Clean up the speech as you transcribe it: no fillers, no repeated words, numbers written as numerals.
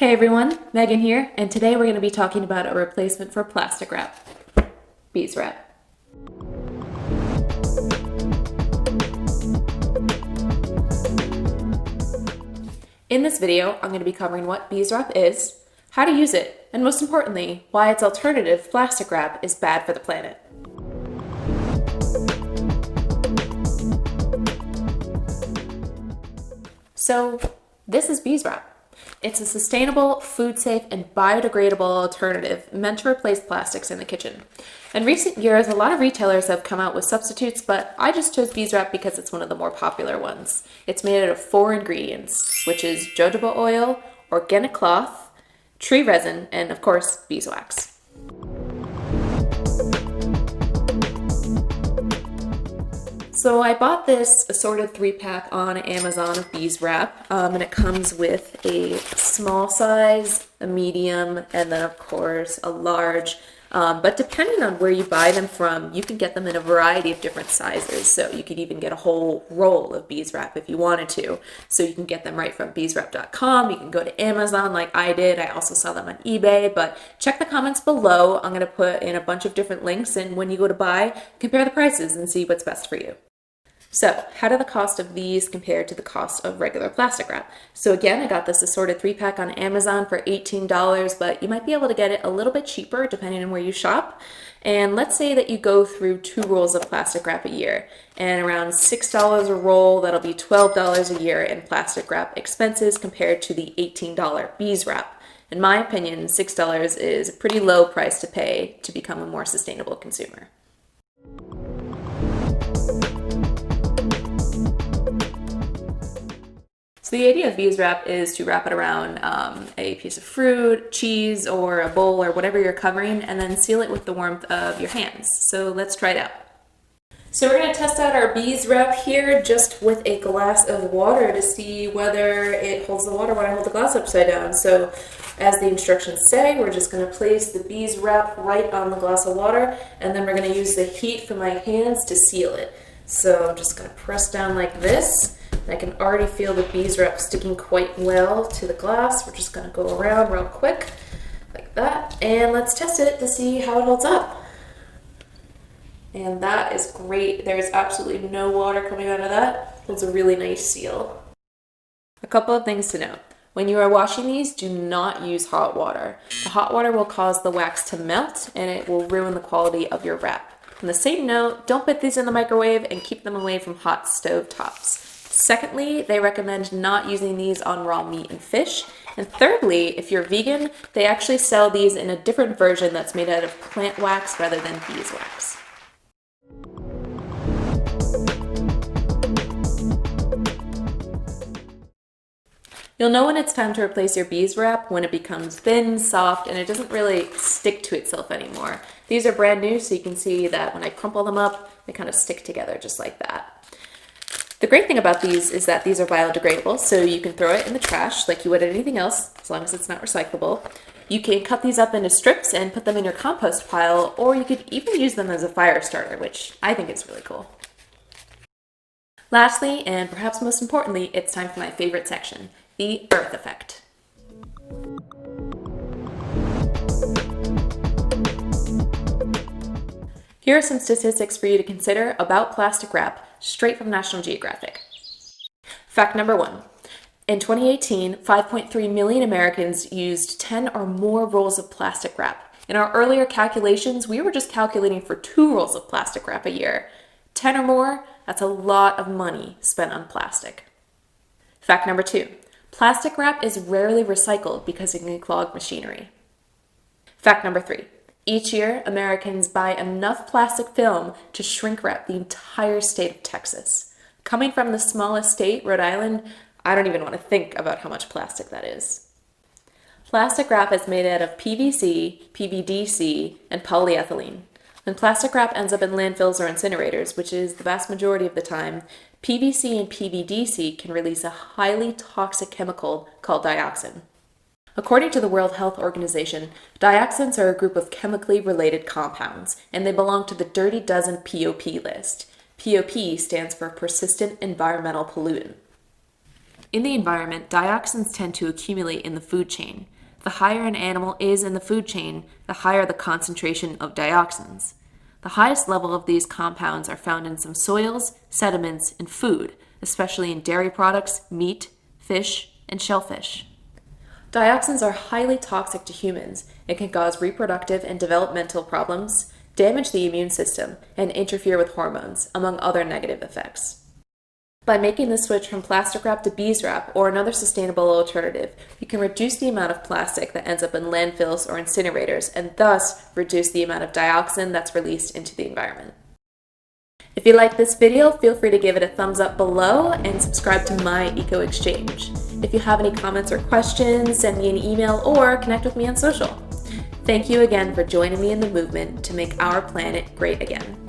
Hey everyone, Megan here, and today we're going to be talking about a replacement for plastic wrap, beeswrap. In this video, I'm going to be covering what beeswrap is, how to use it, and most importantly, why its alternative, plastic wrap, is bad for the planet. So, this is beeswrap. It's a sustainable, food-safe, and biodegradable alternative meant to replace plastics in the kitchen. In recent years, a lot of retailers have come out with substitutes, but I just chose beeswrap because it's one of the more popular ones. It's made out of 4 ingredients, which is jojoba oil, organic cloth, tree resin, and of course, beeswax. So I bought this assorted 3-pack on Amazon of beeswrap, and it comes with a small size, a medium, and then of course a large. But depending on where you buy them from, you can get them in a variety of different sizes. So you could even get a whole roll of beeswrap if you wanted to. So you can get them right from beeswrap.com. You can go to Amazon like I did. I also saw them on eBay, but check the comments below. I'm going to put in a bunch of different links, and when you go to buy, compare the prices and see what's best for you. So, how do the cost of these compare to the cost of regular plastic wrap? So again, I got this assorted 3-pack on Amazon for $18, but you might be able to get it a little bit cheaper depending on where you shop. And let's say that you go through 2 rolls of plastic wrap a year, and around $6 a roll, that'll be $12 a year in plastic wrap expenses compared to the $18 beeswrap. In my opinion, $6 is a pretty low price to pay to become a more sustainable consumer. So the idea of beeswrap is to wrap it around a piece of fruit, cheese, or a bowl, or whatever you're covering, and then seal it with the warmth of your hands. So let's try it out. So we're going to test out our beeswrap here just with a glass of water to see whether it holds the water when I hold the glass upside down. So as the instructions say, we're just going to place the beeswrap right on the glass of water, and then we're going to use the heat from my hands to seal it. So I'm just going to press down like this. I can already feel the beeswrap sticking quite well to the glass. We're just going to go around real quick, like that, and let's test it to see how it holds up. And that is great. There's absolutely no water coming out of that. It's a really nice seal. A couple of things to note. When you are washing these, do not use hot water. The hot water will cause the wax to melt, and it will ruin the quality of your wrap. On the same note, don't put these in the microwave and keep them away from hot stove tops. Secondly, they recommend not using these on raw meat and fish. And thirdly, if you're vegan, they actually sell these in a different version that's made out of plant wax rather than beeswax. You'll know when it's time to replace your beeswrap when it becomes thin, soft, and it doesn't really stick to itself anymore. These are brand new, so you can see that when I crumple them up, they kind of stick together just like that. The great thing about these is that these are biodegradable, so you can throw it in the trash like you would anything else, as long as it's not recyclable. You can cut these up into strips and put them in your compost pile, or you could even use them as a fire starter, which I think is really cool. Lastly, and perhaps most importantly, it's time for my favorite section, the Earth effect. Here are some statistics for you to consider about plastic wrap, straight from National Geographic. Fact number 1. In 2018, 5.3 million Americans used 10 or more rolls of plastic wrap. In our earlier calculations, we were just calculating for 2 rolls of plastic wrap a year. 10 or more, that's a lot of money spent on plastic. Fact number 2. Plastic wrap is rarely recycled because it can clog machinery. Fact number 3. Each year, Americans buy enough plastic film to shrink wrap the entire state of Texas. Coming from the smallest state, Rhode Island, I don't even want to think about how much plastic that is. Plastic wrap is made out of PVC, PVDC, and polyethylene. When plastic wrap ends up in landfills or incinerators, which is the vast majority of the time, PVC and PVDC can release a highly toxic chemical called dioxin. According to the World Health Organization, dioxins are a group of chemically related compounds, and they belong to the Dirty Dozen POP list. POP stands for Persistent Environmental Pollutant. In the environment, dioxins tend to accumulate in the food chain. The higher an animal is in the food chain, the higher the concentration of dioxins. The highest level of these compounds are found in some soils, sediments, and food, especially in dairy products, meat, fish, and shellfish. Dioxins are highly toxic to humans and can cause reproductive and developmental problems, damage the immune system, and interfere with hormones, among other negative effects. By making the switch from plastic wrap to beeswrap or another sustainable alternative, you can reduce the amount of plastic that ends up in landfills or incinerators and thus reduce the amount of dioxin that's released into the environment. If you like this video, feel free to give it a thumbs up below and subscribe to my Eco Exchange. If you have any comments or questions, send me an email or connect with me on social. Thank you again for joining me in the movement to make our planet great again.